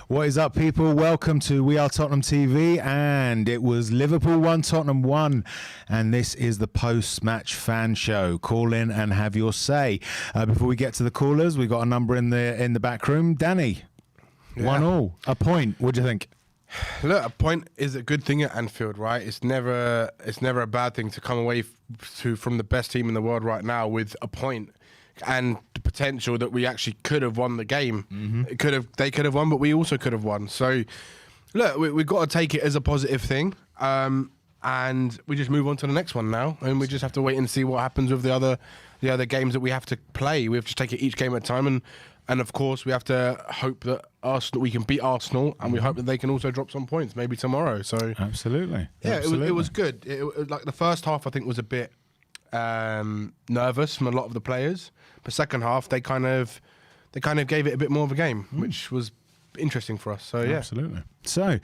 What is up, people? Welcome to We Are Tottenham TV, and it was Liverpool 1, Tottenham 1, and this is the post-match fan show. Call in and have your say. Before we get to the callers, we got a number in the back room. Danny, 1-1, a point. What do you think? Look, a point is a good thing at Anfield, right? It's never a bad thing to come away from the best team in the world right now with a point. And the potential that we actually could have won the game. They could have won, but we also could have won. So, look, we've got to take it as a positive thing, and we just move on to the next one now, and we just have to wait and see what happens with the other games that we have to play. We have to take it each game at a time, and of course we have to hope that we can beat Arsenal, and we hope that they can also drop some points maybe tomorrow. So absolutely, it was good. Like the first half, I think was a bit nervous from a lot of the players. But second half, they kind of gave it a bit more of a game, which was interesting for us. So yeah, absolutely. So,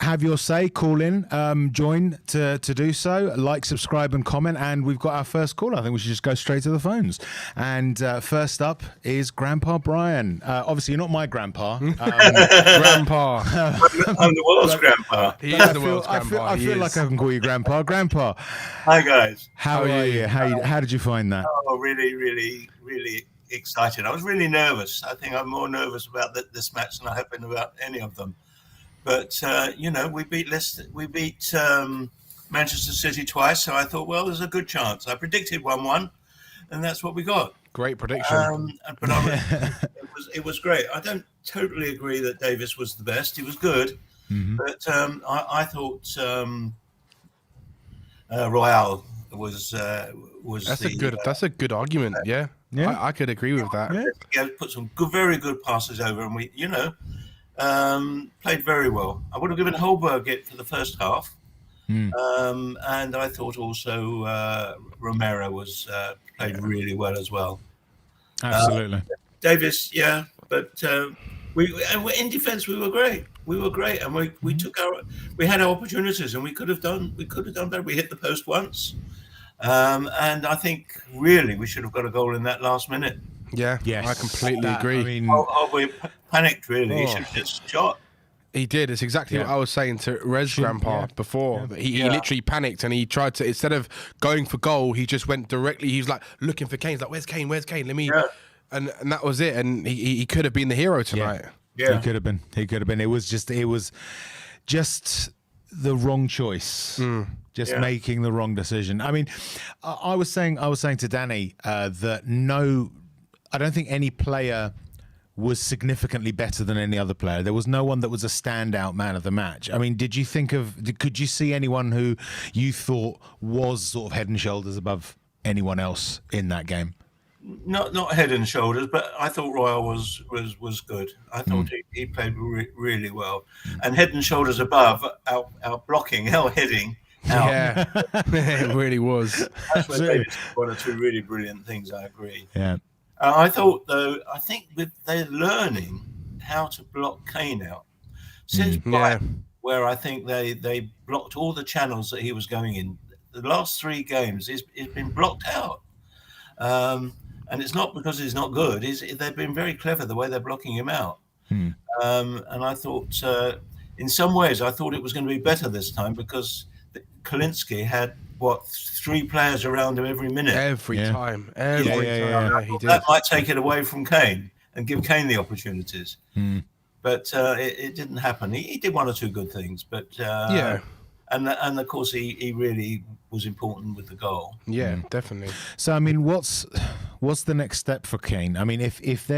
have your say, call in, join to do so, like, subscribe and comment, and we've got our first call. I think we should just go straight to the phones. And first up is Grandpa Brian. Obviously, you're not my grandpa. Grandpa. I'm the world's grandpa. He is the world's grandpa. I feel like I can call you Grandpa. Grandpa. Hi, guys. How are you? How did you find that? Oh, really, really, really excited. I was really nervous. I think I'm more nervous about this match than I have been about any of them. But we beat Manchester City twice, so I thought, well, there's a good chance. I predicted 1-1, and that's what we got. Great prediction. But it was great. I don't totally agree that Davis was the best. He was good, but I thought Royal was. That's a good argument. Yeah. I could agree with that. Yeah, put some very good passes over, and we, played very well. I would have given Holberg it for the first half, and I thought also Romero was played really well as well. Absolutely. Davis, yeah, but we in defence we were great. We were great, and we had our opportunities, and we could have done better. We hit the post once. And I think really we should have got a goal in that last minute. Yeah, yes, I completely agree. I mean, we panicked really. He should have just shot. He did. It's exactly what I was saying to Rez Grandpa before. Yeah. He literally panicked and he tried to, instead of going for goal, he just went directly. He was like looking for Kane. He's like, "Where's Kane? Where's Kane? Let me." Yeah. And that was it. And he could have been the hero tonight. Yeah, he could have been. It was just the wrong choice. Just making the wrong decision. I mean, I was saying to Danny that I don't think any player was significantly better than any other player. There was no one that was a standout man of the match. I mean, could you see anyone who you thought was sort of head and shoulders above anyone else in that game? Not head and shoulders, but I thought Royal was good. I thought he played really well, and head and shoulders above our blocking, our heading. Yeah, it really was. That's where David did one or two really brilliant things. I agree. Yeah. I thought, though, I think they're learning how to block Kane out since Brighton, where I think they blocked all the channels that he was going in. The last 3 games, he's been blocked out. And it's not because he's not good. They've been very clever the way they're blocking him out. And I thought, in some ways, I thought it was going to be better this time because Kalinski had 3 players around him every minute. Every time. Yeah, he did. That might take it away from Kane and give Kane the opportunities. But it didn't happen. He did 1 or 2 good things, but and of course he really was important with the goal. Yeah, definitely. So I mean, what's the next step for Kane? I mean, if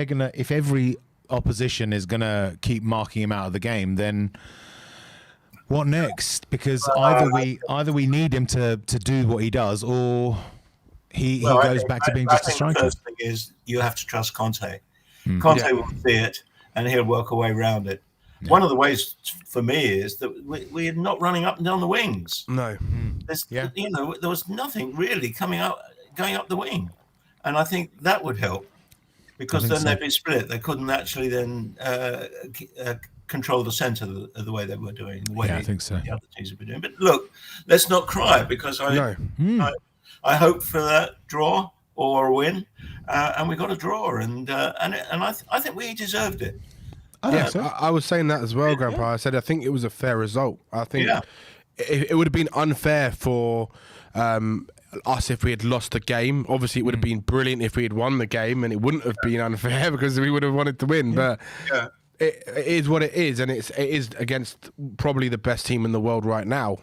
every opposition is gonna keep marking him out of the game, then what next? Because either we need him to do what he does, or he goes back to being just a striker. The first thing is you have to trust Conte. Conte will see it and he'll work a way around it. One of the ways for me is that we're not running up and down the wings. No. There was nothing really going up the wing. And I think that would help because then they'd be split. They couldn't actually then control the centre the way they were doing. I think so. The other teams have been doing. But look, let's not cry because I hope for that draw or a win, and we got a draw, and I think we deserved it. I was saying that as well, Grandpa. I said I think it was a fair result. I think it would have been unfair for us if we had lost the game. Obviously, it would have been brilliant if we had won the game, and it wouldn't have been unfair because we would have wanted to win. But it is what it is, and it is against probably the best team in the world right now.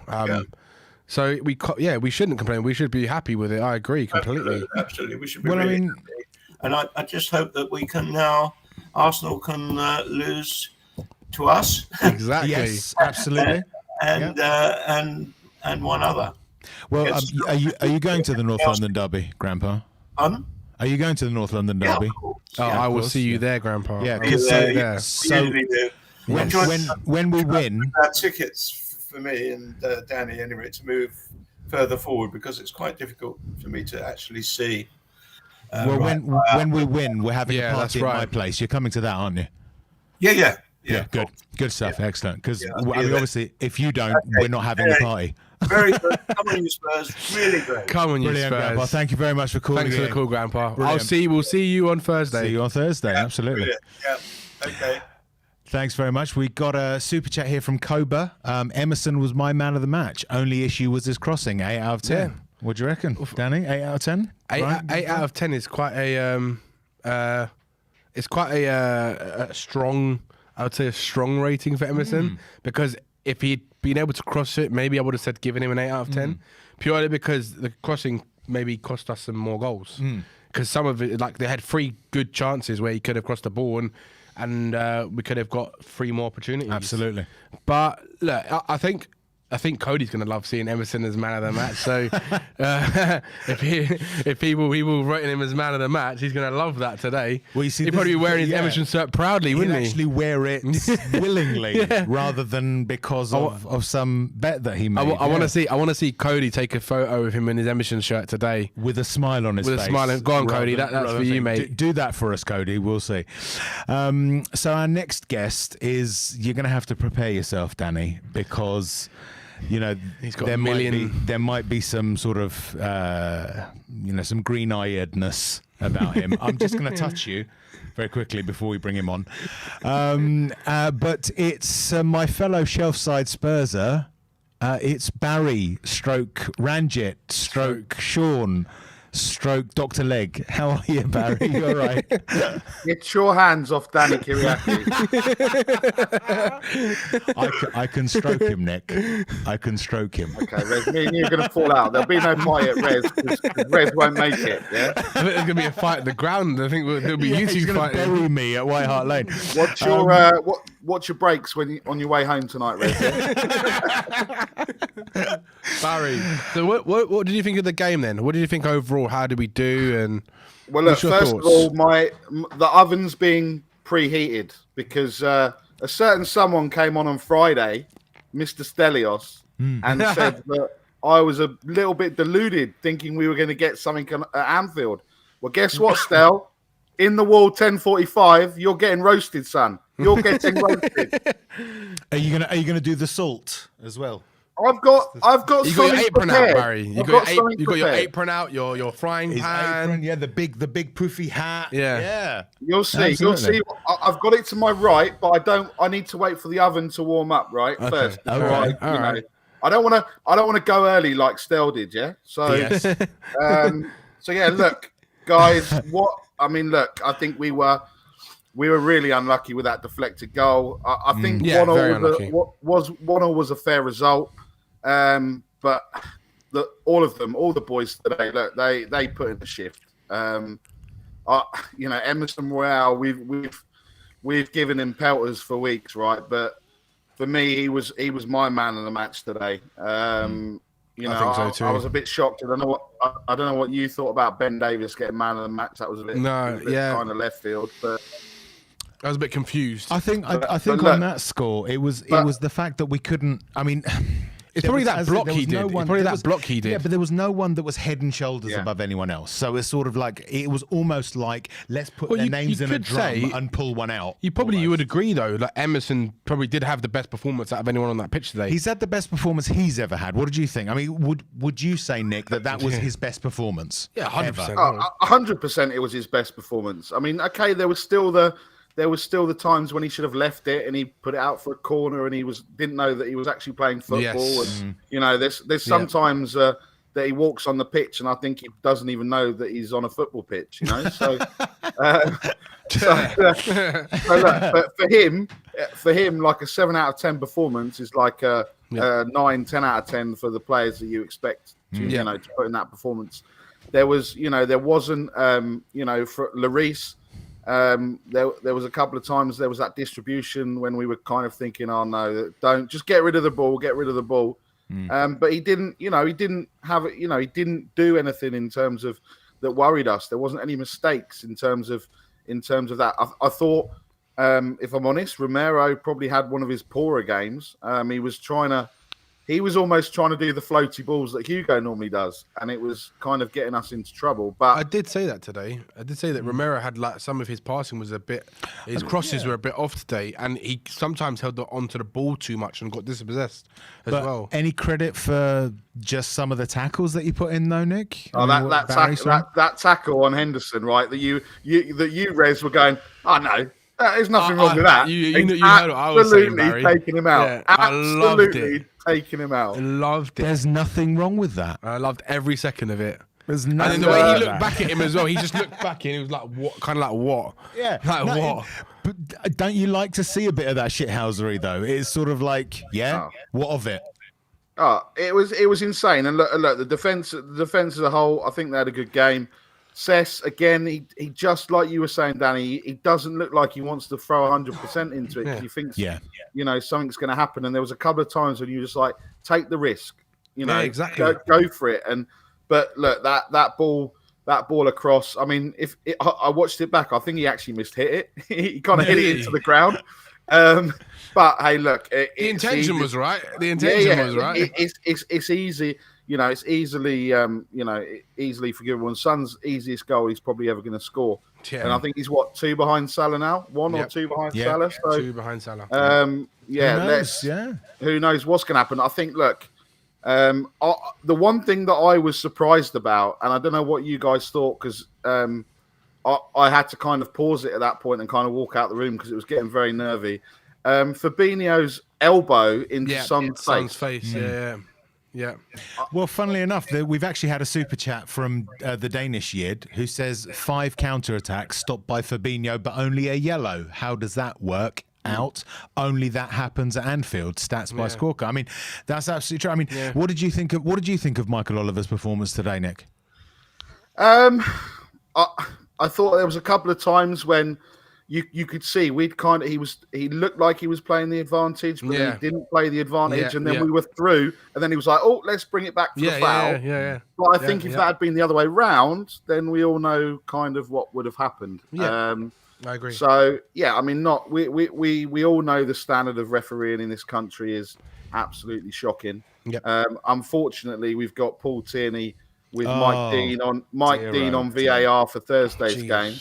So we shouldn't complain. We should be happy with it. I agree completely. Absolutely. We should be happy. And I just hope that we can now. Arsenal can lose to us. Exactly. Yes, absolutely. And one other. Well, are you going to the North London derby, Grandpa? Are you going to the North London derby? I will see you there, Grandpa. Yeah, so when we win, tickets for me and Danny anyway to move further forward because it's quite difficult for me to actually see. When we win, we're having a party at my place. You're coming to that, aren't you? Yeah. Good stuff. Excellent. Because obviously, if you don't, we're not having a party. Very good. Come on, you Spurs. Really great. Come on, you Spurs. Grandpa. Thank you very much for calling. Thanks for the call, Grandpa. Brilliant. We'll see you on Thursday. See you on Thursday. Absolutely. Brilliant. Yeah. Okay. Thanks very much. We got a super chat here from Koba. Emerson was my man of the match. Only issue was his crossing. 8 out of 10. Yeah. What do you reckon, Danny? 8 out of 10. 8 out of 10 is quite a strong. I would say a strong rating for Emerson because if he'd been able to cross it, maybe I would have said giving him an 8 out of 10, purely because the crossing maybe cost us some more goals. Because some of it, like they had 3 good chances where he could have crossed the ball and we could have got 3 more opportunities. Absolutely. But look, I think Cody's going to love seeing Emerson as man of the match. So if people writing him as man of the match, he's going to love that today. Well, you see, he'd probably be wearing his Emerson shirt proudly, wouldn't he? He'd actually wear it willingly rather than because of some bet that he made. I want to see Cody take a photo of him in his Emerson shirt today with a smile on his face. With a smile. Go on, Cody. That's for you, mate. Do that for us, Cody. We'll see. So our next guest is, you're going to have to prepare yourself, Danny, because he's got there might be some sort of some green-eyedness about him. I'm just going to touch you very quickly before we bring him on, but it's my fellow shelf-side Spurser. It's Barry / Ranjit / Sean stroke Dr. Leg. How are you, Barry? You all right? Get your hands off Danny Kiriaki. I can stroke him, Nick. I can stroke him. Okay, Rez, me and you are going to fall out. There'll be no fight at Rez because Rez won't make it, yeah? I think there's going to be a fight at the ground. I think there'll be you He's two going to fighting. bury me at White Hart Lane. What's your breaks on your way home tonight, Rez? Barry, so what did you think of the game then? What did you think overall? How did we do? And Well, look, what's your first thoughts? of all, the oven's being preheated because a certain someone came on Friday, Mr. Stelios, and said that I was a little bit deluded thinking we were going to get something at Anfield. Well, guess what, Stel? In the wall 10:45, you're getting roasted, son. You're getting roasted. Are you gonna do the salt as well? I've got you got your something apron prepared. out, Barry. You I've got your prepared. apron out. Your frying His pan. apron, yeah, the big poofy hat. Yeah. You'll see. Absolutely. You'll see. I've got it to my right, but I need to wait for the oven to warm up, right? Okay. First. Okay. Before All right. I don't want to go early like Stel did, yeah. So, Yes. so yeah. Look, guys. Look. I think we were really unlucky with that deflected goal. I think Yeah, very 1-0 was a fair result. But all the boys today, look, they put in the shift. Emerson Royal, we've given him pelters for weeks, right? But for me, he was my man of the match today. I think so too. I was a bit shocked. I don't know what you thought about Ben Davies getting man of the match. That was a bit kind of left field, but. I was a bit confused. I think look, on that score, it was the fact that we couldn't. I mean, It's probably that block he did. It's probably that block he did. Yeah, but there was no one that was head and shoulders Yeah. above anyone else. So it's sort of like it was almost like let's put their you names in a could drum say- and pull one out. You almost. would agree though. Like Emerson probably did have the best performance out of anyone on that pitch today. He's had the best performance he's ever had. What did you think? I mean, would you say, Nick, that was his best performance? Yeah, 100%. ever? 100% it was his best performance. I mean, okay, there was still the times when he should have left it and he put it out for a corner and he didn't know that he was actually playing football. Yes. And there's sometimes that he walks on the pitch and I think he doesn't even know that he's on a football pitch. So, but for him, like a 7 out of 10 performance is like a 9, 10 out of 10 for the players that you expect to to put in that performance. There wasn't for Lloris. There was a couple of times there was that distribution when we were kind of thinking, oh no, don't just get rid of the ball. But he didn't, he didn't have it, he didn't do anything in terms of that worried us. There wasn't any mistakes in terms of that. I thought, if I'm honest, Romero probably had one of his poorer games. He was almost trying to do the floaty balls that Hugo normally does, and it was kind of getting us into trouble. But I did say that today. I did say that Romero had some of his passing was his crosses were a bit off today, and he sometimes held onto the ball too much and got dispossessed as But well. any credit for just some of the tackles that you put in, though, Nick? that tackle on Henderson, right? That you Rez were going, oh no. There's nothing wrong with that. You heard what I was saying, Barry. Taking him out. Yeah, I loved Absolutely it. taking him out. I loved it. There's nothing wrong with that. I loved every second of it. There's And nothing then the way he wrong with looked that. back at him as well, he just looked back and he was like, "What?" Kind of like, "What?" Yeah. Like, No, what? But don't you like to see a bit of that shithousery though? It's sort of like, what of it? Oh, it was insane. And look, the defense as a whole, I think they had a good game. Cess, again, he just like you were saying, Danny, he doesn't look like he wants to throw 100% into it because he thinks, something's going to happen. And there was a couple of times when you just like, take the risk, exactly. go for it. But look, that ball across. I mean, I watched it back, I think he actually missed hit it. He kind of hit it into the ground. But hey, look, The intention was right. The intention was right. It's easy. It's easily, easily forgivable. And Son's easiest goal he's probably ever going to score. Yeah. And I think he's 2 behind Salah now, 1 or 2 behind Salah. So 2 behind Salah. Who knows what's going to happen? I think, look, the one thing that I was surprised about, and I don't know what you guys thought, because I had to kind of pause it at that point and kind of walk out the room because it was getting very nervy. Fabinho's elbow into Son's face. Yeah. Yeah. Well, funnily enough, we've actually had a super chat from the Danish Yid who says 5 counter-attacks stopped by Fabinho, but only a yellow. How does that work out? Only that happens at Anfield. Stats by scorecard. I mean, that's absolutely true. I mean, what did you think of Michael Oliver's performance today, Nick? I thought there was a couple of times when you could see he looked like he was playing the advantage, but then he didn't play the advantage, and then we were through, and then he was like, "Oh, let's bring it back for the foul." But I think if that had been the other way round, then we all know kind of what would have happened. I agree. So I mean, we all know the standard of refereeing in this country is absolutely shocking. Unfortunately, we've got Paul Tierney with Mike Dean on VAR for Thursday's game.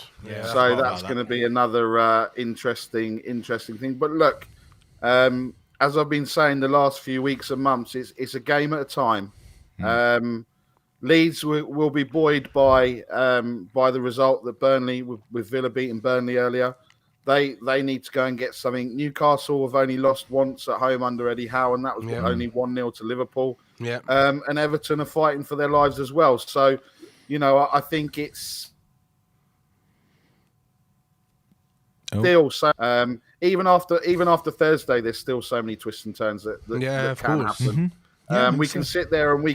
So that's going to be another interesting thing. But look, as I've been saying the last few weeks and months, it's a game at a time. Leeds will be buoyed by the result that Burnley, with Villa beating Burnley earlier. They need to go and get something. Newcastle have only lost once at home under Eddie Howe, and that was only 1-0 to Liverpool. And Everton are fighting for their lives as well. So, I think it's still so. Even after Thursday, there's still so many twists and turns that can happen. We can sit there and we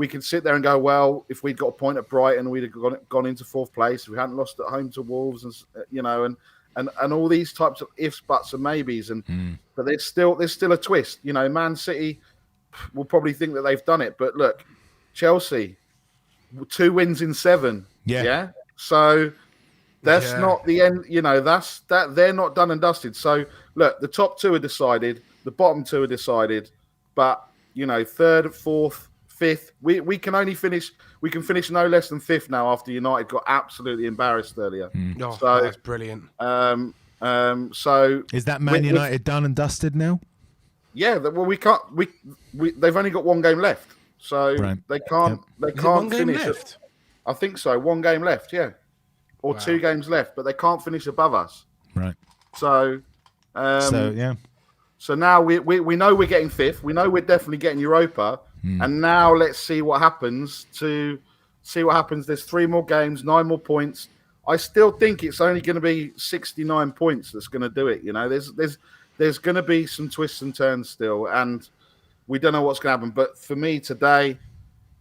can sit there and go, well, if we'd got a point at Brighton, we'd have gone into 4th place. If we hadn't lost at home to Wolves, and all these types of ifs, buts, and maybes. But there's still a twist. Man City will probably think that they've done it, but look, Chelsea, 2 wins in 7. So that's not the end. That they're not done and dusted. So look, the top 2 are decided, the bottom 2 are decided, but 3rd, 4th, 5th, we can finish no less than 5th now after United got absolutely embarrassed earlier. So that's brilliant. So is that Man United done and dusted now? Yeah, well, we can't. They've only got 1 game left, so they can't. They can't finish it. I think so. 1 game left, or 2 games left, but they can't finish above us. Right. So now we know we're getting 5th. We know we're definitely getting Europa, and now let's see what happens. There's 3 more games, 9 more points. I still think it's only going to be 69 points that's going to do it. There's going to be some twists and turns still, and we don't know what's going to happen. But for me today,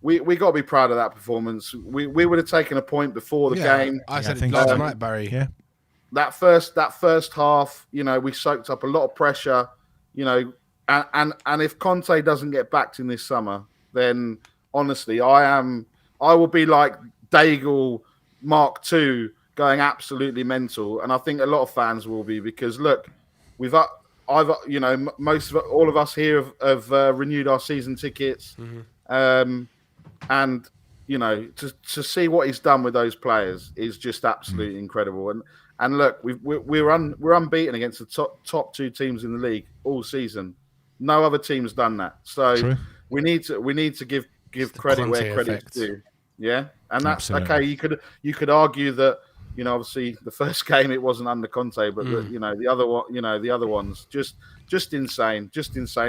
we got to be proud of that performance. We would have taken a point before the game. I said it last night, Barry. Yeah. That first half, we soaked up a lot of pressure, and if Conte doesn't get backed in this summer, then honestly, I will be like Daigle Mark II, going absolutely mental, and I think a lot of fans will be, because look, all of us here have renewed our season tickets, and to see what he's done with those players is just absolutely incredible. And look, we're unbeaten against the top 2 teams in the league all season. No other team's done that. So we need to give credit where credit's due. Yeah, and that's okay. You could argue that. Obviously the first game it wasn't under Conte, but the other ones just insane.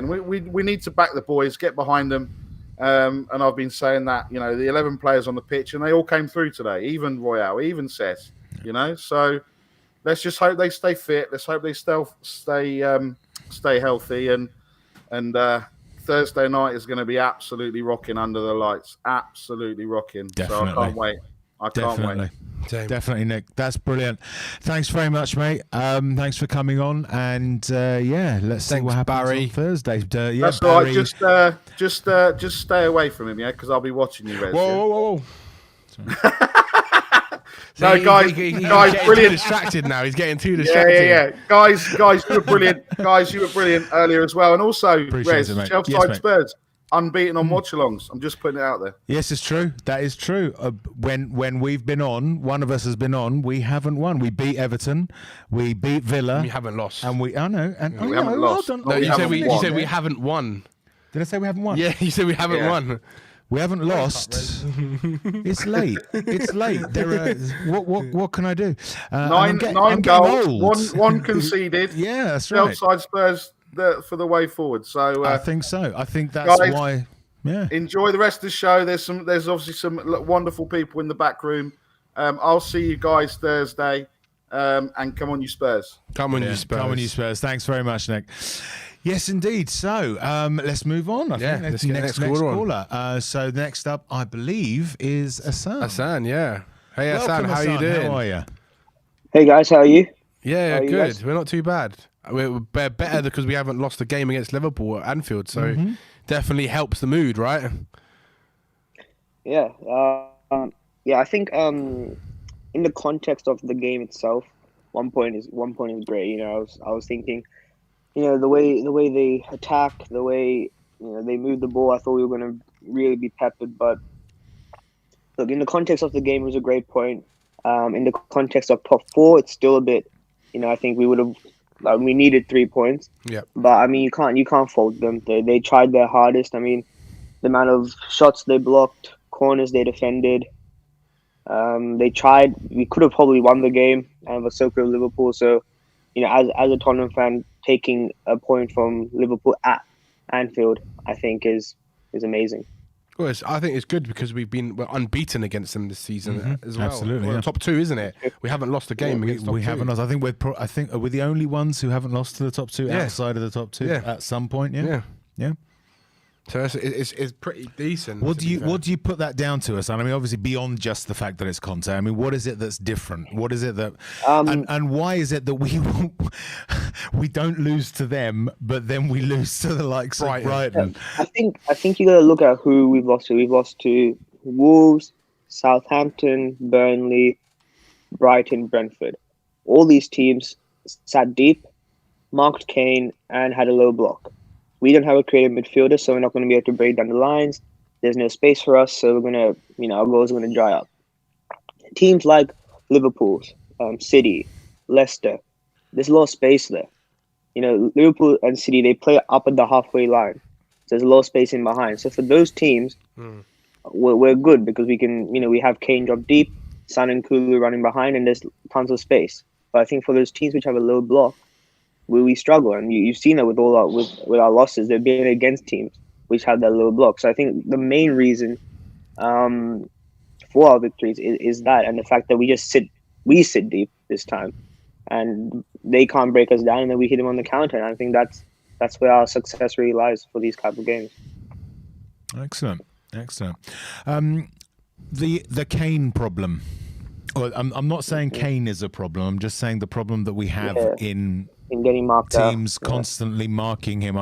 We need to back the boys, get behind them, and I've been saying that. The 11 players on the pitch, and they all came through today. Even Royal, even Cess. So let's just hope they stay fit. Let's hope they stay healthy, and Thursday night is going to be absolutely rocking under the lights. Absolutely rocking. Definitely. So I can't wait. Definitely. Wait. Definitely, Nick. That's brilliant. Thanks very much, mate. Thanks for coming on, and let's see what happens on Thursday. That's all right. Just stay away from him, because I'll be watching you, Rez. Whoa. No, guys, he's brilliant. Too distracted now. He's getting too distracted. Yeah. Guys, you were brilliant. You were brilliant earlier as well, and also, Rez, Chelsea Spurs. Unbeaten on watch-alongs. I'm just putting it out there. Yes, it's true. That is true. When we've been on, one of us has been on, we haven't won. We beat Everton. We beat Villa. We haven't lost. And we haven't lost. No, you said we haven't won. Did I say we haven't won? Yeah, you said we haven't won. We haven't lost. It's late. It's late. What can I do? Nine goals. One conceded. Yeah, that's right. Chelsea Spurs for the way forward. So I think so. I think that's guys, why. Yeah. Enjoy the rest of the show. There's obviously some wonderful people in the back room. I'll see you guys Thursday. And come on, you Spurs. Come on, you Spurs. Come on, you Spurs. Thanks very much, Nick. Yes, indeed. So let's move on. I think let's get next caller. So next up, I believe, is Hassan. Hassan, yeah. Hey, Hassan, Welcome, how are you doing? How are you? Hey guys, how are you? Yeah, How are you good. guys? We're not too bad. We're better because we haven't lost a game against Liverpool at Anfield, so definitely helps the mood, right? Yeah, I think in the context of the game itself, one point is great. You know, I was thinking, you know, the way they attack, the way they move the ball. I thought we were going to really be peppered, but look, in the context of the game, it was a great point. In the context of top four, it's still a bit, I think we would have, we needed 3 points. Yeah. But I mean, you can't fault them. They tried their hardest. I mean, the amount of shots they blocked, corners they defended. They tried. We could have probably won the game, but so could Liverpool. So, as a Tottenham fan, taking a point from Liverpool at Anfield, I think is amazing. Well, I think it's good because we're unbeaten against them this season as well. Absolutely, We're yeah. top two, isn't it? We haven't lost a game against top We two. haven't lost. I think we're the only ones who haven't lost to the top two outside of the top two at some point. Yeah. So it's pretty decent. What do you put that down to, Hassan? I mean, obviously beyond just the fact that it's Conte. I mean, what is it that's different? What is it that and why is it that we don't lose to them, but then we lose to the likes of Brighton? I think you got to look at who we've lost to. We've lost to Wolves, Southampton, Burnley, Brighton, Brentford. All these teams sat deep, marked Kane, and had a low block. We don't have a creative midfielder, so we're not going to be able to break down the lines. There's no space for us, so we're going to, our goals are going to dry up. Teams like Liverpool, City, Leicester, there's a lot of space there. Liverpool and City, they play up at the halfway line. So there's a lot of space in behind. So for those teams, we're good because we can, we have Kane drop deep, Son and Kulu running behind, and there's tons of space. But I think for those teams which have a low block, we struggle, and you've seen that with our losses. They've been against teams which have that low block. So I think the main reason for our victories is that, and the fact that we sit deep this time, and they can't break us down, and then we hit them on the counter. And I think that's where our success really lies for these type of games. Excellent. The Kane problem. Well, I'm not saying Kane is a problem. I'm just saying the problem that we have in getting marked teams constantly marking him.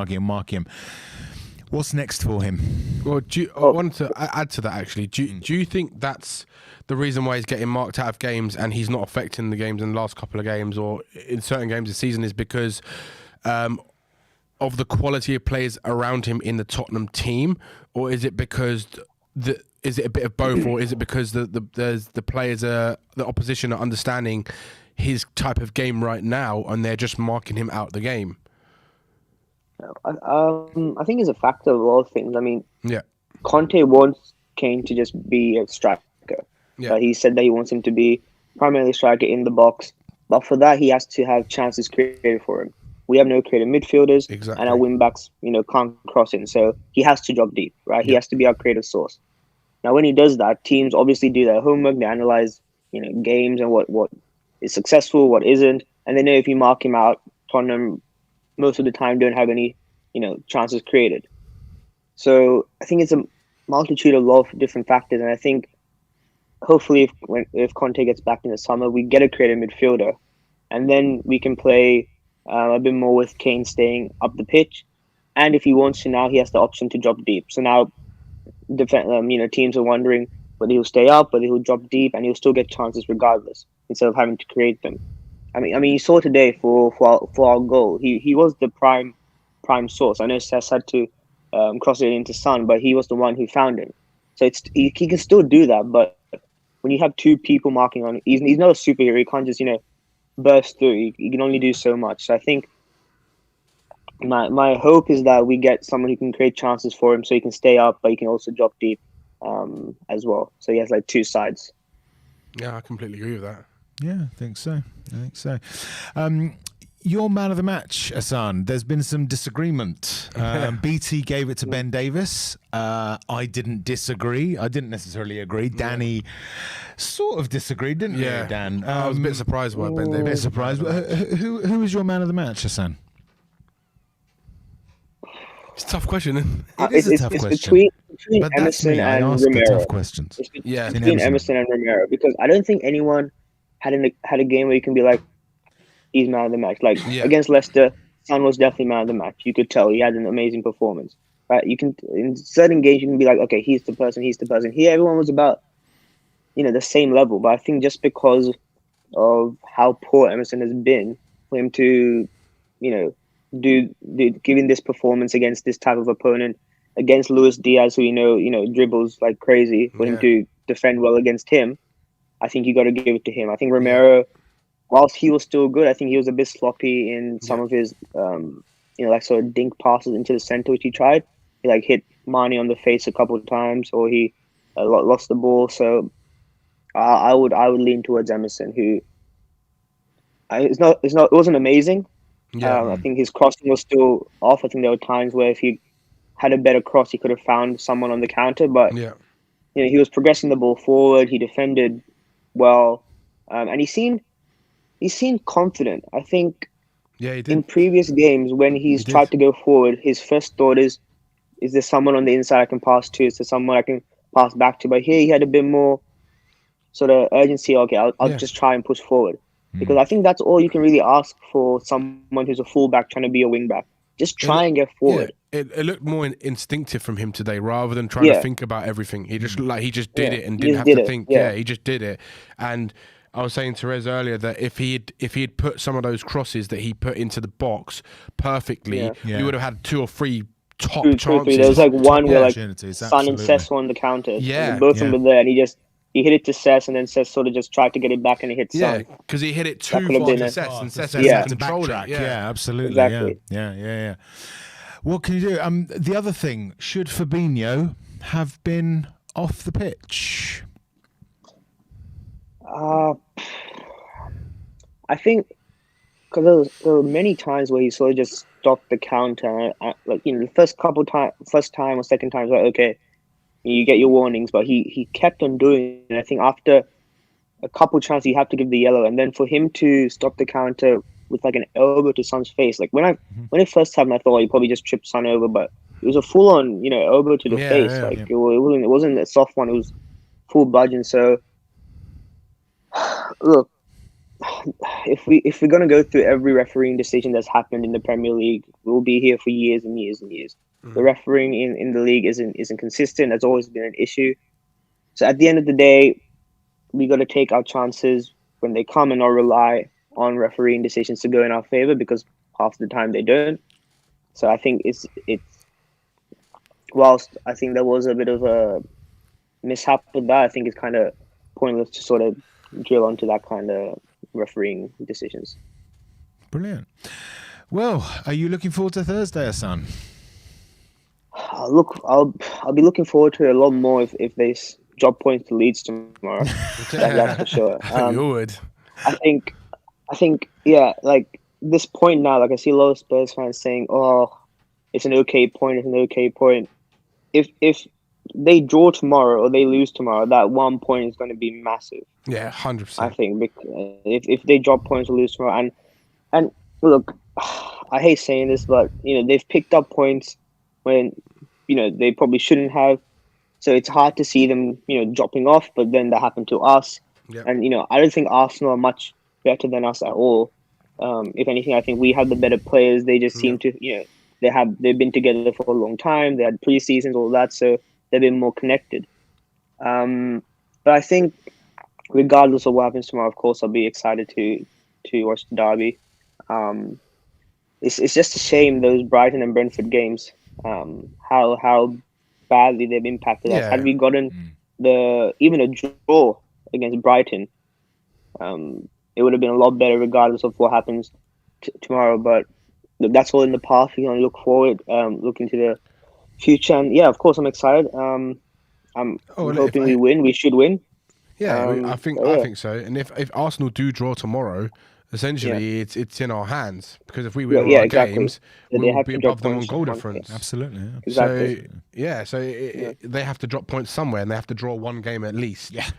What's next for him? Well, I wanted to add to that actually. Do you think that's the reason why he's getting marked out of games and he's not affecting the games in the last couple of games or in certain games this season is because of the quality of players around him in the Tottenham team, or is it because is it a bit of both, or is it because the players the opposition are understanding his type of game right now and they're just marking him out the game? I think it's a factor of a lot of things. I mean, Conte wants Kane to just be a striker. He said that he wants him to be primarily a striker in the box, but for that he has to have chances created for him. We have no creative midfielders, and our wing backs, can't cross in, so he has to drop deep, right? He has to be our creative source. Now, when he does that, teams obviously do their homework. They analyze, games and what is successful, what isn't, and they know if you mark him out, Tottenham most of the time don't have any, chances created. So I think it's a multitude of lot of different factors, and I think hopefully if Conte gets back in the summer, we get a creative midfielder, and then we can play a bit more with Kane staying up the pitch, and if he wants to, now he has the option to drop deep. So now, teams are wondering whether he'll stay up, whether he'll drop deep, and he'll still get chances regardless instead of having to create them. I mean, you saw today for our goal, he was the prime source. I know Sess had to cross it into Son, but he was the one who found him. So he can still do that, but when you have two people marking on him, he's not a superhero. He can't just burst through. He can only do so much. So I think my hope is that we get someone who can create chances for him, so he can stay up, but he can also drop deep as well. So he has like two sides. Yeah, I completely agree with that. Yeah, I think so. your man of the match, Hassan. There's been some disagreement. BT gave it to Ben Davis. I didn't disagree. I didn't necessarily agree. Danny sort of disagreed, didn't you, Dan? I was a bit surprised by Ben Davis. A bit surprised. Who was your man of the match, Hassan? It's a tough question. It is a tough question. Between But that's Emerson me. I and ask the Romero. tough questions. It's Yeah. between Emerson and Romero, because I don't think anyone had a game where you can be like, he's man of the match. Like against Leicester, Son was definitely man of the match. You could tell he had an amazing performance. Right? You can, in certain games you can be like, okay, he's the person. Here everyone was about, the same level. But I think just because of how poor Emerson has been, for him to, do giving this performance against this type of opponent, against Luis Diaz, who dribbles like crazy, for him to defend well against him, I think you got to give it to him. I think Romero, whilst he was still good, I think he was a bit sloppy in some of his, sort of dink passes into the center, which he tried. He hit Mane on the face a couple of times, or he lost the ball. So I would lean towards Emerson, who it wasn't amazing. I think his crossing was still off. I think there were times where if he had a better cross, he could have found someone on the counter. But he was progressing the ball forward. He defended well, and he seemed confident. I think he did. In previous games when he's tried to go forward, his first thought is there someone on the inside I can pass to? Is there someone I can pass back to? But here he had a bit more sort of urgency. Okay, I'll just try and push forward. Because I think that's all you can really ask for someone who's a fullback trying to be a wingback. Just try and get forward. Yeah. It looked more instinctive from him today, rather than trying to think about everything. He just did it and didn't have to think. Yeah, he just did it. And I was saying to Therese earlier that if he had put some of those crosses that he put into the box perfectly, you would have had 2 or 3 top chances. There was one where Son absolutely. and Cess were on the counter. Yeah, both of them were there, and he hit it to Cess, and then Cess sort of just tried to get it back, and he hit Son. Yeah, because he hit it too far to Cess, and Cess had to control it. Yeah, absolutely. Exactly. Yeah. What can you do? The other thing, should Fabinho have been off the pitch? I think because there were many times where he sort of just stopped the counter. The first time or second time, okay, you get your warnings, but he kept on doing it. I think after a couple chances, you have to give the yellow, and then for him to stop the counter with an elbow to Son's face. When it first happened, I thought he probably just tripped Son over, but it was a full on elbow to the face. It wasn't a soft one. It was full bludgeon. So look, if we're gonna go through every refereeing decision that's happened in the Premier League, we'll be here for years and years and years. The refereeing in the league isn't consistent. That's always been an issue. So at the end of the day, we got to take our chances when they come and not rely on refereeing decisions to go in our favor, because half the time they don't. So I think it's whilst I think there was a bit of a mishap with that, I think it's kind of pointless to sort of drill onto that kind of refereeing decisions. Brilliant. Well, are you looking forward to Thursday, Hassan? Look, I'll be looking forward to it a lot more if they drop points to Leeds tomorrow. That's for sure. You would. I think, this point now, I see a lot of Spurs fans saying, "Oh, it's an okay point. It's an okay point." If they draw tomorrow or they lose tomorrow, that 1 point is going to be massive. Yeah, 100%. I think if they drop points or lose tomorrow, and look, I hate saying this, but they've picked up points when they probably shouldn't have. So it's hard to see them dropping off, but then that happened to us. Yep. And I don't think Arsenal are much better than us at all. If anything, I think we have the better players. They just seem to they've been together for a long time. They had pre-seasons, all that, so they've been more connected. But I think regardless of what happens tomorrow, of course I'll be excited to watch the derby. It's just a shame those Brighton and Brentford games, how badly they've impacted us. Had we gotten even a draw against Brighton, it would have been a lot better regardless of what happens tomorrow. But look, that's all in the past. We can look forward, look into the future, and of course I'm excited. I'm hoping we win. We should win. I think so. And if Arsenal do draw tomorrow, essentially it's in our hands, because if we win all our games, we will be above them on goal difference. Absolutely. Yeah. Exactly. They have to drop points somewhere, and they have to draw one game at least. Yeah.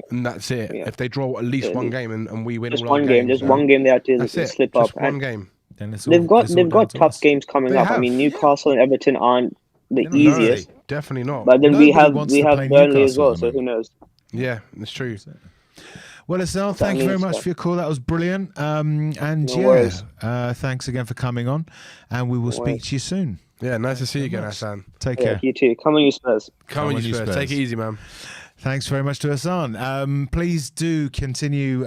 And that's it. Yeah. If they draw at least one game and we win just all our one game, games, just one game they have to slip up. Just one game. Then They've got tough games coming up. I mean, Newcastle and Everton aren't the easiest. Definitely not. But then we have Burnley as well, so who knows? Yeah, it's true. Well, Asal, thank you very much for your call. That was brilliant. Thanks again for coming on, and we will speak to you soon. Yeah, nice to see you again, Hassan. Take care. You too. Come on, you Spurs. Come on, you Spurs. Take it easy, man. Thanks very much to Hassan. Please do continue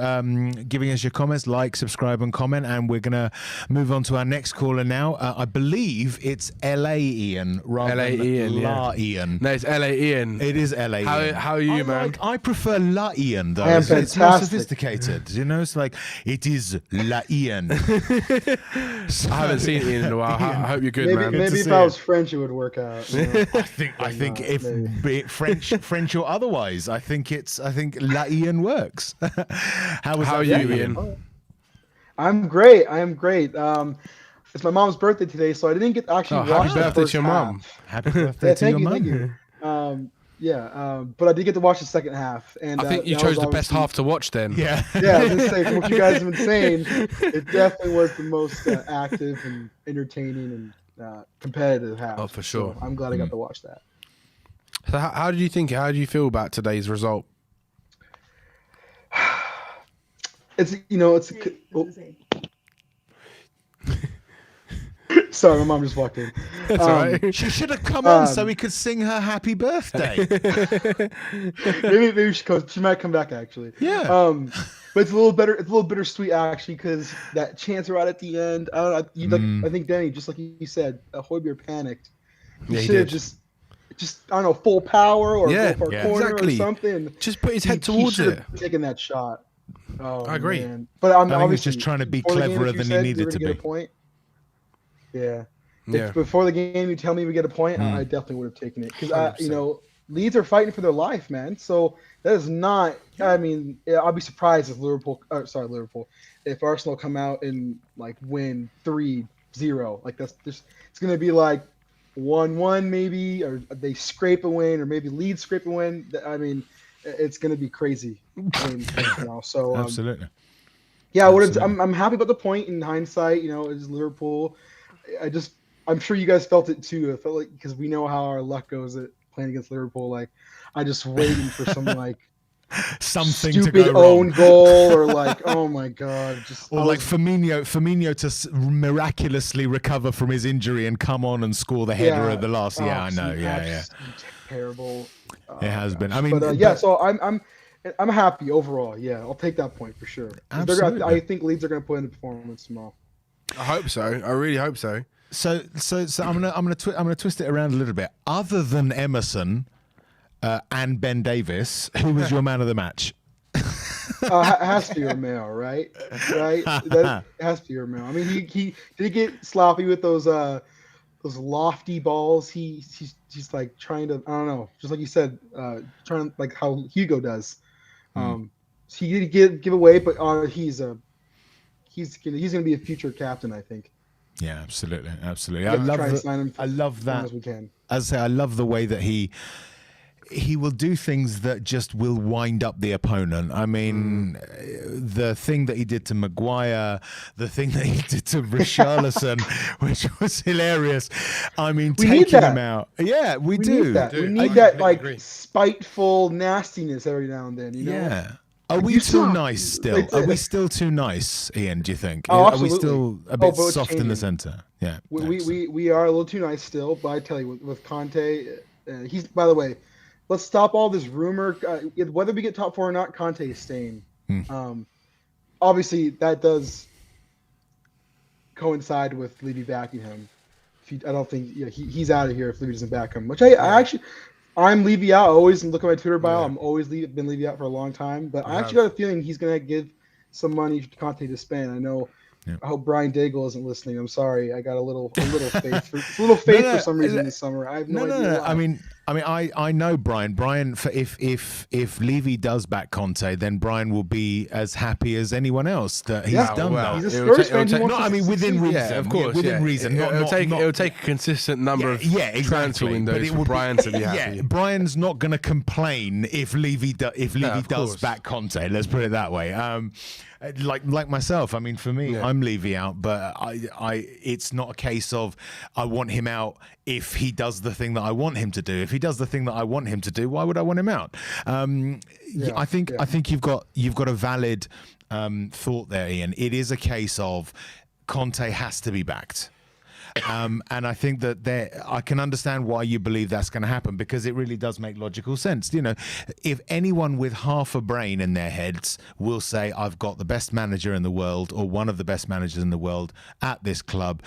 giving us your comments, like, subscribe, and comment. And we're going to move on to our next caller now. I believe it's LA Ian rather than La Ian. No, it's LA Ian. It is LA Ian. How are you, man? I prefer La Ian, though. It's more sophisticated. You know, it's like, it is La Ian. I haven't seen Ian in a while. I hope you're good, man. Maybe if I was French, it would work out. You know? I think if be it French or otherwise, I think La Ian works. How are you, Ian? I'm great. I am great. It's my mom's birthday today, so I didn't get to actually watch happy birthday to your mom. Happy birthday to your mom. Thank you. But I did get to watch the second half, and I think you chose the best half to watch then. Yeah, I was gonna say, from what you guys have been saying, it definitely was the most active and entertaining and competitive half. Oh, for sure. So I'm glad I got to watch that. So how do you feel about today's result? Sorry, my mom just walked in. That's all right. She should have come on so we could sing her happy birthday. maybe she might come back actually. Yeah. But it's a little better. It's a little bittersweet actually, because that chance right at the end. I think Danny, just like you said, Højbjerg panicked. He should have just I don't know, full power or go for a corner or something. Just put his head towards it. Taking that shot. Oh, I agree. Man. But I think he was just trying to be cleverer than he needed to be. Yeah. If before the game you tell me we get a point, I definitely would have taken it, because Leeds are fighting for their life, man. So that is not. I mean, I'll be surprised if if Arsenal come out and like win 3-0. Like it's gonna be like 1-1 maybe, or they scrape a win, or maybe Leeds scrape a win. I mean, it's gonna be crazy. So absolutely. Yeah, I'm happy about the point in hindsight. It's Liverpool. I'm sure you guys felt it too. I felt like, because we know how our luck goes at playing against Liverpool. Like, I just waiting for some like something stupid to go own wrong. goal, or like, oh my god, Firmino to miraculously recover from his injury and come on and score the header at the last. Yeah, I know. Yeah. Terrible. It has been. I mean, So I'm happy overall. Yeah, I'll take that point for sure. I think Leeds are going to put in a performance tomorrow. I hope so. I really hope so. So I'm gonna twist it around a little bit. Other than Emerson and Ben Davis, who was your man of the match? Has to be Romeo, right? That has to be Romeo. I mean, he did get sloppy with those lofty balls. He's like trying to, I don't know, just like you said, trying like how Hugo does. He did give away, but he's gonna be a future captain, I think. Yeah, absolutely. I love that. As we can. As I say, I love the way that he will do things that just will wind up the opponent. I mean, the thing that he did to Maguire, the thing that he did to Richarlison, which was hilarious. I mean, taking him out. Yeah, we do. Need that. We need that like spiteful nastiness every now and then. Yeah. Are we too nice still? Are we still too nice, Ian, do you think? Oh, are we still a bit soft in the centre? Yeah. We are a little too nice still, but I tell you, with Conte, he's, by the way, let's stop all this rumor. Whether we get top 4 or not, Conte is staying. Obviously, that does coincide with Levy backing him. I don't think he's out of here if Levy doesn't back him, which I'm Levy out. I always look at my Twitter bio. I'm always been Levy out for a long time, but I actually got a feeling he's going to give some money to Conte to spend. I know. Yeah. I hope Brian Daigle isn't listening. I'm sorry. I got a little faith. For some reason this summer. I have no idea. I mean, I mean, I know Brian. Brian, if Levy does back Conte, then Brian will be as happy as anyone else that he's done that. He's a Spurs fan. Within reason, yeah, of course, within reason. It'll take a consistent number of transfer windows for Brian to be happy. Yeah, Brian's not going to complain if Levy does back Conte. Let's put it that way. Like myself, I mean, for me, I'm Levy out, but it's not a case of I want him out if he does the thing that I want him to do. If he does the thing that I want him to do, why would I want him out? I think you've got a valid thought there, Ian. It is a case of Conte has to be backed. And I think that I can understand why you believe that's going to happen, because it really does make logical sense. You know, if anyone with half a brain in their heads will say, I've got the best manager in the world, or one of the best managers in the world at this club,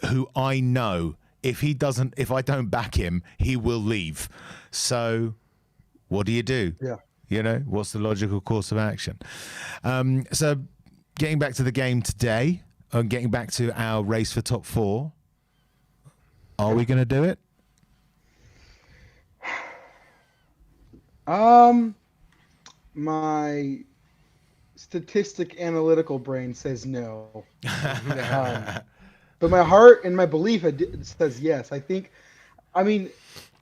who I know if I don't back him, he will leave. So what do you do? Yeah. You know, what's the logical course of action? So getting back to the game today, and getting back to our race for top 4, are we going to do it? My statistic analytical brain says no. But my heart and my belief says yes. I mean,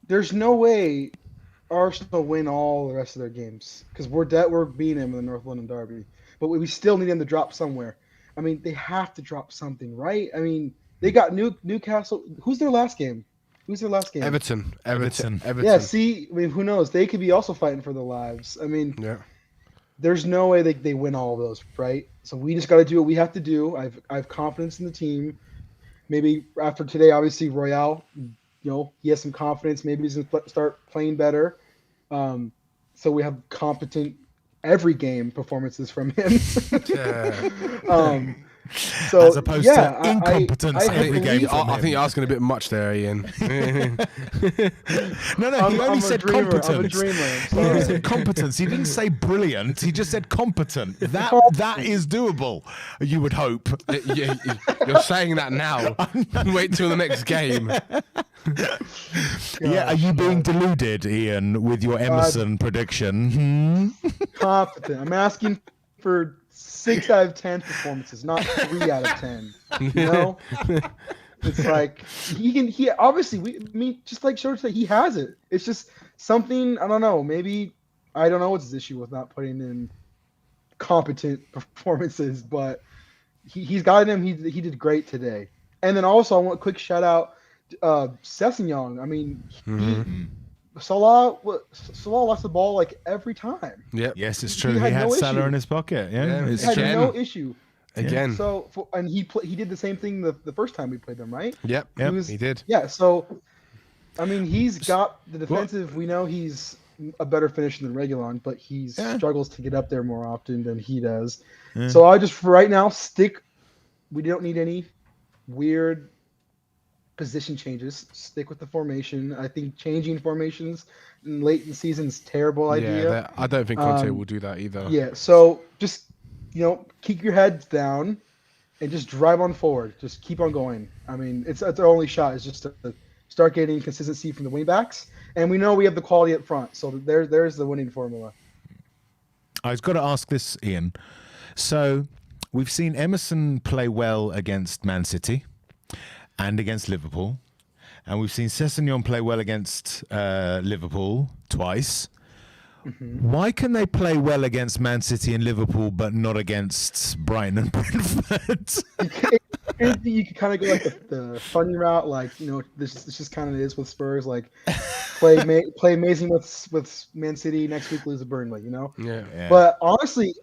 there's no way Arsenal win all the rest of their games, because we're beating them in the North London Derby. But we still need them to drop somewhere. I mean, they have to drop something, right? I mean, they got Newcastle. Who's their last game? Everton. Yeah, see, I mean, who knows? They could be also fighting for their lives. I mean, there's no way they win all of those, right? So we just got to do what we have to do. I have confidence in the team. Maybe after today, obviously, Royal, he has some confidence. Maybe he's going to start playing better. So we have competent every game performances from him. So, as opposed to incompetence every game. I think you're asking a bit much there, Ian. No, he only said competence. I'm a dreamer. He only said competence. He didn't say brilliant. He just said competent. That is doable, you would hope. You're saying that now. Wait till the next game. Are you being deluded, Ian, with your Emerson prediction? Competent. I'm asking for 6 out of 10 performances, not 3 out of 10. You know, it's like he obviously just like George said, he has it. It's just something, I don't know. Maybe I don't know what's his issue with not putting in competent performances, but he's got him. He did great today. And then also I want a quick shout out Sessegnon. I mean, Salah lost the ball like every time. Yep. Yes, it's true. He had Salah in his pocket. Yeah, he had no issue. Again. So and he did the same thing the first time we played them, right? Yep. He did. Yeah. So, I mean, he's got the defensive. We know he's a better finisher than Reguilon, but he struggles to get up there more often than he does. Yeah. So I just for right now stick. We don't need any weird position changes. Stick with the formation. I think changing formations late in the season is a terrible idea. I don't think Conte will do that either. Yeah, so just keep your heads down and just drive on forward. Just keep on going. I mean, it's our only shot is just to start getting consistency from the wing backs, and we know we have the quality up front. So there's the winning formula. I was got to ask this, Ian. So we've seen Emerson play well against Man City and against Liverpool. And we've seen Sessegnon play well against Liverpool twice. Mm-hmm. Why can they play well against Man City and Liverpool, but not against Brighton and Brentford? You can kind of go like the funny route, like this just kind of is with Spurs. Like play amazing with Man City, next week lose to Burnley. Yeah. But honestly,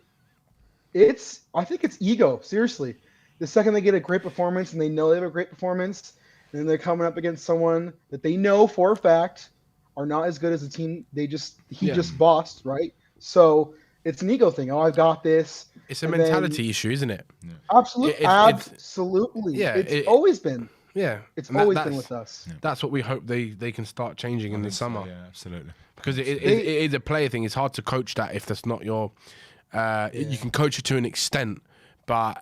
I think it's ego. Seriously. The second they get a great performance and they know they have a great performance, and then they're coming up against someone that they know for a fact are not as good as the team he just bossed, right? So it's an ego thing. Oh, I've got this. It's a mentality issue, isn't it? Yeah. Absolutely. Absolutely. It's always been. Yeah. It's always been with us. That's what we hope they can start changing in the summer. So, yeah, absolutely. Because it is a player thing. It's hard to coach that if that's not your... You can coach it to an extent, but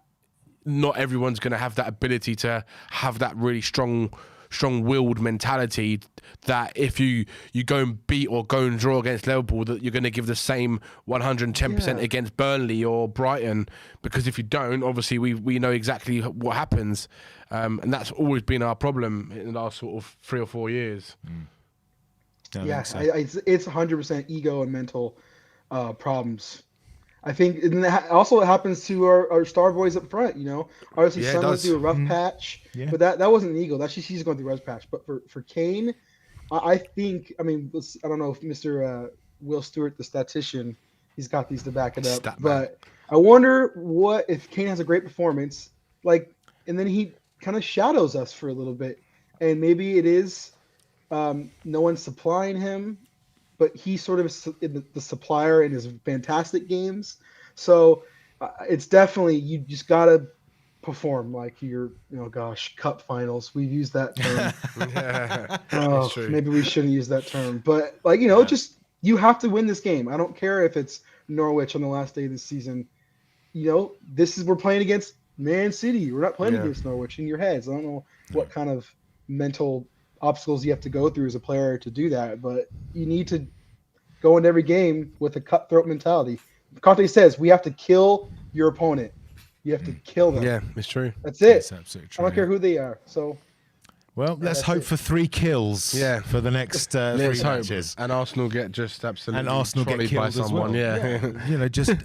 not everyone's going to have that ability to have that really strong strong-willed mentality that if you go and beat or go and draw against Liverpool, that you're going to give the same 110% against Burnley or Brighton, because if you don't, obviously we know exactly what happens, and that's always been our problem in the last sort of 3 or 4 years. Yeah, it's 100% ego and mental problems. I think, and also it happens to our star boys up front. You know, obviously Son went through a rough patch, but that wasn't an ego. That's just he's going through a rough patch. But for Kane, I think, I mean, I don't know if Mr. Will Stewart, the statistician, he's got these to back it up. But I wonder what if Kane has a great performance, like, and then he kind of shadows us for a little bit, and maybe it is no one's supplying him, but he's sort of the supplier in his fantastic games. So it's definitely, you just gotta perform like cup finals. We've used that term. Maybe we shouldn't use that term, but just you have to win this game. I don't care if it's Norwich on the last day of the season. We're playing against Man City. We're not playing against Norwich in your heads. I don't know what kind of mental obstacles you have to go through as a player to do that, but you need to go into every game with a cutthroat mentality. Conte says we have to kill your opponent. You have to kill them. Yeah, it's true. That's it. It's absolutely true. I don't care who they are. So, well, let's hope for 3 kills. For the next 3 matches, and Arsenal get just absolutely get killed by someone. Just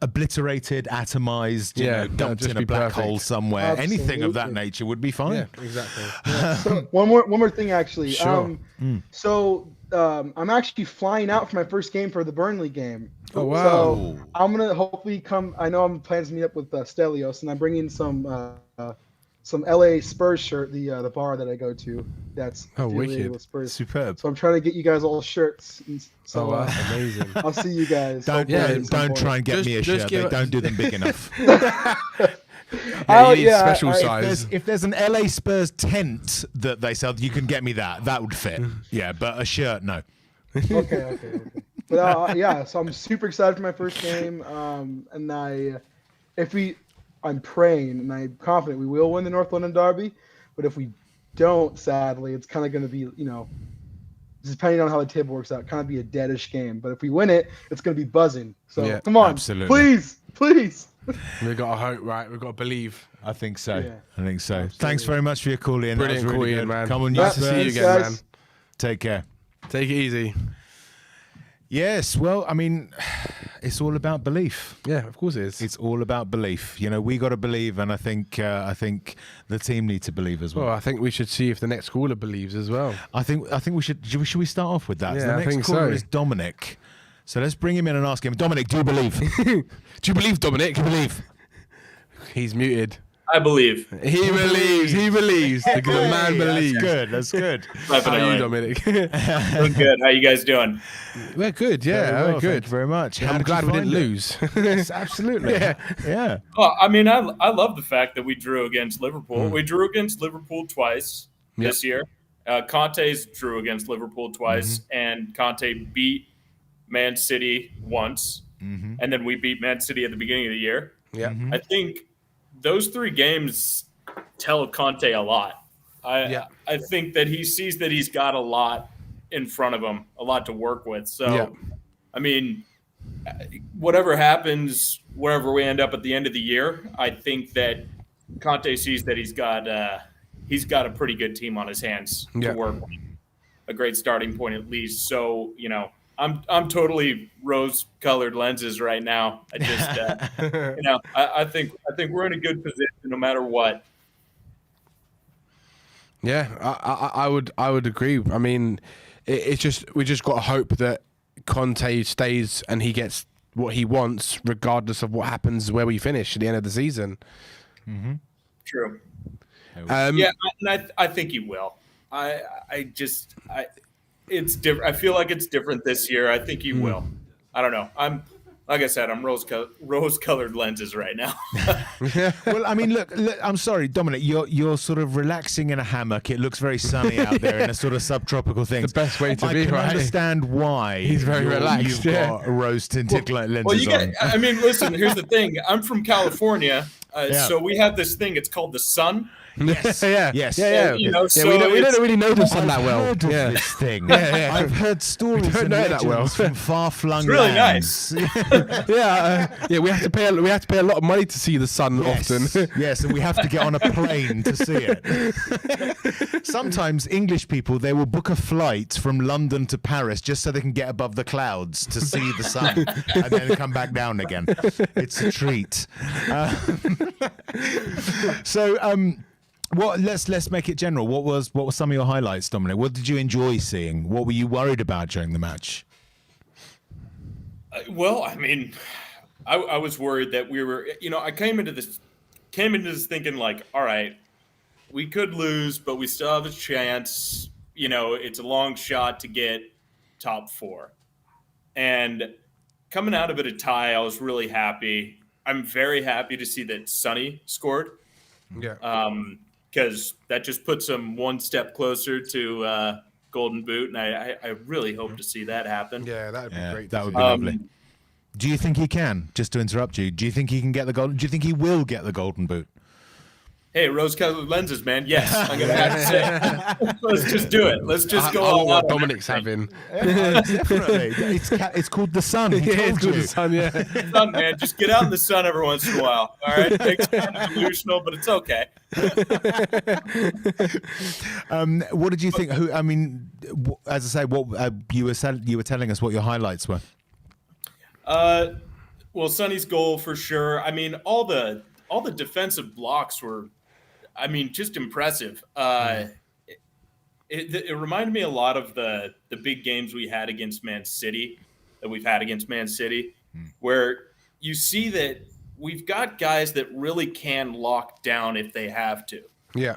obliterated, atomized, dumped in a black hole somewhere. Absolutely. Anything of that nature would be fine. Yeah, exactly. So one more thing, actually. Sure. I'm actually flying out for my first game for the Burnley game. Oh wow! So I'm gonna hopefully come. I know I'm planning to meet up with Stelios, and I'm bringing some LA Spurs shirt. The bar that I go to. That's wicked, with Spurs. Superb. So I'm trying to get you guys all shirts. So that's amazing. I'll see you guys. Don't try and get me a shirt. They don't do them big enough. You need special size. If there's an LA Spurs tent that they sell, you can get me that. That would fit. Yeah, but a shirt, no. Okay. But so I'm super excited for my first game. And I'm praying and I'm confident we will win the North London Derby. But if we don't, sadly, it's kind of going to be, depending on how the table works out, kind of be a deadish game. But if we win it, it's going to be buzzing. So come on, please. We've got to hope, right? We've got to believe. I think so. Yeah. I think so. Absolutely. Thanks very much for your call, Ian. Brilliant call, Ian, man. Come on, nice to see you again, man. Take care. Take it easy. Yes, well, I mean, it's all about belief. Yeah, of course it is. It's all about belief. We got to believe, and I think the team need to believe as well. Well, I think we should see if the next caller believes as well. I think we should. Should we start off with that? Yeah, so the next caller is Dominic. So let's bring him in and ask him. Dominic, do you believe? Do you believe, Dominic? Do you believe? He's muted. I believe. He believes. The man believes. That's good. How are you, Dominic? Doing good. How you guys doing? We're good. Yeah, we're good. Thank you very much. I'm glad we didn't lose. Yes, absolutely. Yeah. Well, I mean, I love the fact that we drew against Liverpool. We drew against Liverpool twice this year. Conte's drew against Liverpool twice, and Conte beat Man City once, and then we beat Man City at the beginning of the year. Yeah, I think those 3 games tell Conte a lot. I think that he sees that he's got a lot in front of him, a lot to work with. So, I mean, whatever happens, wherever we end up at the end of the year, I think that Conte sees that he's got a pretty good team on his hands to work with, a great starting point at least. So, I'm totally rose-colored lenses right now. I just, I think we're in a good position no matter what. Yeah, I would agree. I mean, we just got to hope that Conte stays and he gets what he wants, regardless of what happens where we finish at the end of the season. True. And I think he will. It's different. I feel like it's different this year. I think he will. I don't know. Like I said, I'm rose-colored lenses right now. Well, I mean, look, I'm sorry, Dominic. You're sort of relaxing in a hammock. It looks very sunny out there in a sort of subtropical thing. The best way to be, I can right? understand why he's very relaxed. You've got rose-tinted lenses on. I mean, listen. Here's the thing. I'm from California. So we have this thing. It's called the Sun. Yes. Yes. So, you know, so we don't it's- really know the Sun that well. I've heard of Yeah. this thing. Yeah. I've heard stories don't and know it that legends well. from far-flung It's really lands. Yeah, we have to pay a lot of money to see the Sun often. Yes, and we have to get on a plane to see it. Sometimes English people, they will book a flight from London to Paris just so they can get above the clouds to see the sun and then come back down again. It's a treat. Let's make it general. What were some of your highlights, Dominic? What did you enjoy seeing? What were you worried about during the match? Well, I mean, I was worried that we were, you know, I came into this thinking like, all right, we could lose, but we still have a chance. You know, it's a long shot to get top 4. And coming out of it a tie, I was really happy. I'm very happy to see that Sonny scored. Yeah. Because that just puts him one step closer to Golden Boot, and I really hope to see that happen. Yeah, that would be great. That would be lovely. Do you think he can? Just to interrupt you, do you think he can get the golden? Do you think he will get the Golden Boot? Hey, rose-colored lenses, man. Yes, I'm gonna have to say. Let's just do it. Let's just go all out. Dominic's having. Definitely. It's called the Sun. It's called the Sun. Yeah. Sun, man. Just get out in the sun every once in a while. All right, it's kind of delusional, but it's okay. What did you think? I mean, as I say, what you were telling us what your highlights were. Well, Sonny's goal for sure. I mean, all the defensive blocks were, I mean, just impressive. It reminded me a lot of the big games we had against Man City, where you see that we've got guys that really can lock down if they have to. Yeah.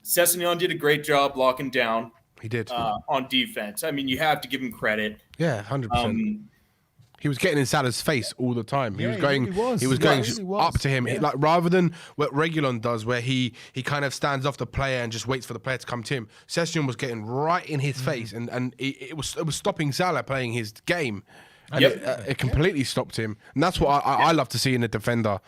Sessegnon did a great job locking down. He did. On defense. I mean, you have to give him credit. Yeah, 100%. He was getting in Salah's face all the time. He was going up to him. Yeah. Like rather than what Reguilon does, where he kind of stands off the player and just waits for the player to come to him. Sessegnon was getting right in his face, and it was stopping Salah playing his game, and it completely stopped him. And that's what I love to see in a defender.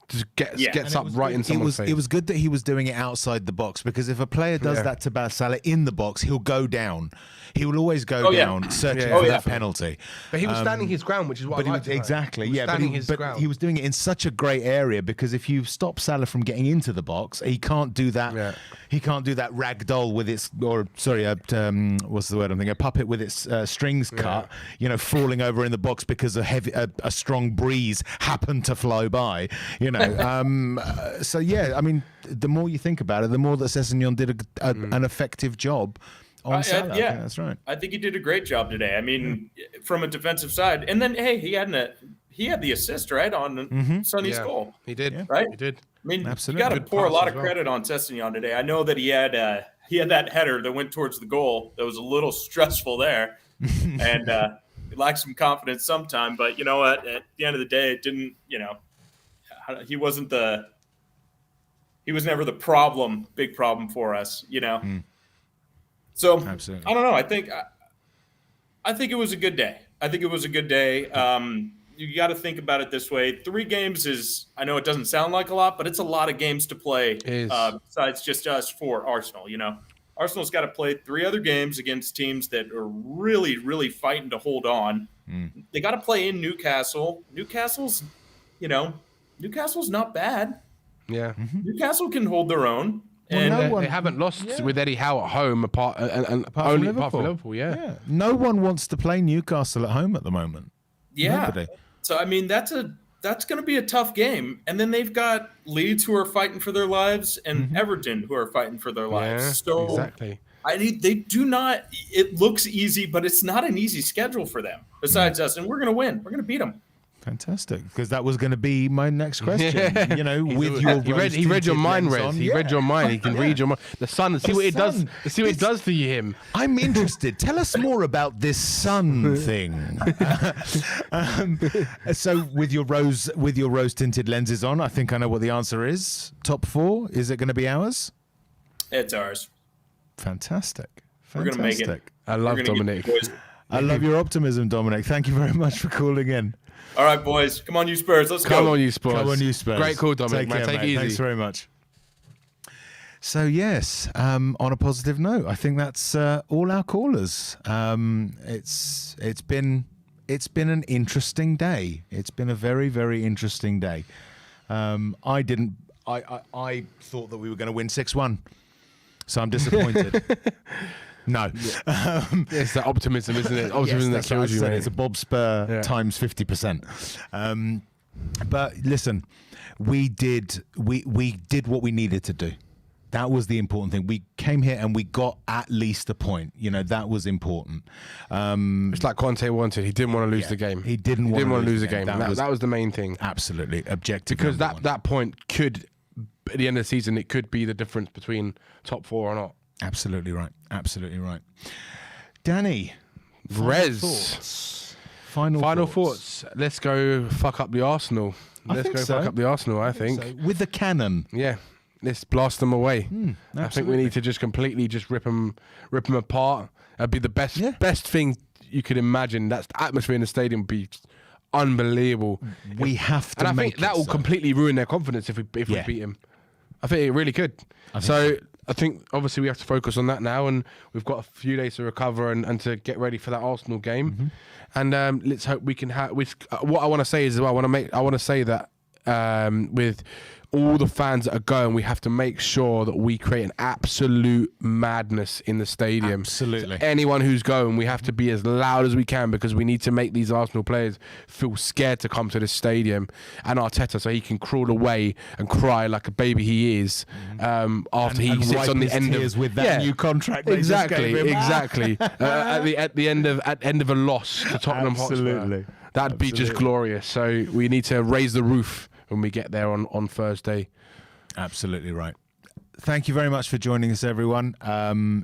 Just gets up right in someone's face. It was good that he was doing it outside the box, because if a player does that to Salah in the box, he'll go down. He will always go down searching for that penalty. But he was standing his ground, which is what I liked. Exactly, He was standing his but ground. he was doing it in such a grey area, because if you stop Salah from getting into the box, he can't do that. Yeah. He can't do that rag doll with its, what's the word I'm thinking? A puppet with its strings cut, you know, falling over in the box because a strong breeze happened to flow by, you know. So yeah, I mean, the more you think about it, the more that Sessegnon did an effective job on Salah. Yeah, that's right. I think he did a great job today. I mean, from a defensive side, and then he had the assist right on Sonny's goal. He did, right? He did. I mean, Absolutely. you got to Good pour a pass lot as of well. credit on Sessegnon today. I know that he had that header that went towards the goal that was a little stressful there, and he lacked some confidence sometime. But you know what? At the end of the day, it didn't. You know, he was never the big problem for us. You know. So Absolutely. I don't know. I think it was a good day. You got to think about it this way. 3 games is, I know it doesn't sound like a lot, but it's a lot of games to play besides just us for Arsenal. You know, Arsenal's got to play 3 other games against teams that are really, really fighting to hold on. They got to play in Newcastle. Newcastle's not bad. Yeah. Newcastle can hold their own. And they haven't lost with Eddie Howe at home apart from Liverpool. Yeah. No one wants to play Newcastle at home at the moment. Yeah. Nobody. So I mean, that's going to be a tough game. And then they've got Leeds who are fighting for their lives and Everton who are fighting for their lives. Yeah, So exactly. They do not. It looks easy, but it's not an easy schedule for them. Besides us, and we're going to win. We're going to beat them. Fantastic, because that was going to be my next question. You know, with your he read your mind, Rez. He read your mind. He can read your mind. The sun. See what it does. See what it does for him. I'm interested. Tell us more about this sun thing. So, with your rose tinted lenses on, I think I know what the answer is. Top 4. Is it going to be ours? It's ours. Fantastic. We're going to make it. I love Dominic. I love your optimism, Dominic. Thank you very much for calling in. All right, boys. Come on, you Spurs. Let's go. Come on, you Spurs. Come on, you Spurs. Great call, Dominic. Take it easy. Thanks very much. So yes, on a positive note, I think that's all our callers. It's been an interesting day. It's been a very, very interesting day. I thought that we were going to win 6-1, so I'm disappointed. No. It's that optimism, isn't it? Optimism that kills you. It's a Bob Spur times 50%. But listen, we did what we needed to do. That was the important thing. We came here and we got at least a point. You know, that was important. It's like Conte wanted. He didn't want to lose the game. He didn't want to lose the game. That was the main thing. Absolutely. Objective. Because that point could, at the end of the season, it could be the difference between top 4 or not. Absolutely right. Absolutely right. Danny, Final thoughts. Let's go fuck up the Arsenal. Fuck up the Arsenal, I think. So. With the cannon. Yeah. Let's blast them away. I think we need to just completely rip them apart. That'd be the best thing you could imagine. That's the atmosphere in the stadium would be unbelievable. We have to. And I think that will completely ruin their confidence if we beat them. I think it really could. I think obviously we have to focus on that now, and we've got a few days to recover and to get ready for that Arsenal game. And let's hope we can have. What I want to say is, I want to say that with all the fans that are going, we have to make sure that we create an absolute madness in the stadium. Absolutely. So anyone who's going, we have to be as loud as we can, because we need to make these Arsenal players feel scared to come to this stadium, and Arteta, so he can crawl away and cry like a baby he is after he sits on the end of with that new contract. Exactly. At the end of a loss to Tottenham Hotspur. That'd be just glorious. So we need to raise the roof when we get there on Thursday. Absolutely right. Thank you very much for joining us, everyone.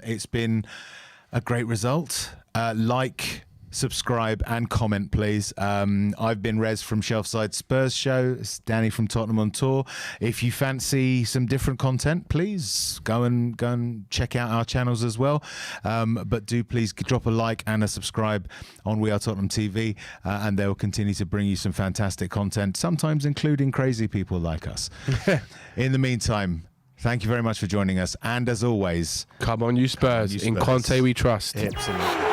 It's been a great result. Like, subscribe and comment, please. I've been Rez from Shelfside Spurs Show. It's Danny from Tottenham on Tour. If you fancy some different content, please go and check out our channels as well. But do please drop a like and a subscribe on We Are Tottenham TV, and they will continue to bring you some fantastic content, sometimes including crazy people like us. In the meantime, thank you very much for joining us, and as always, come on, you Spurs. In Conte we trust. Absolutely.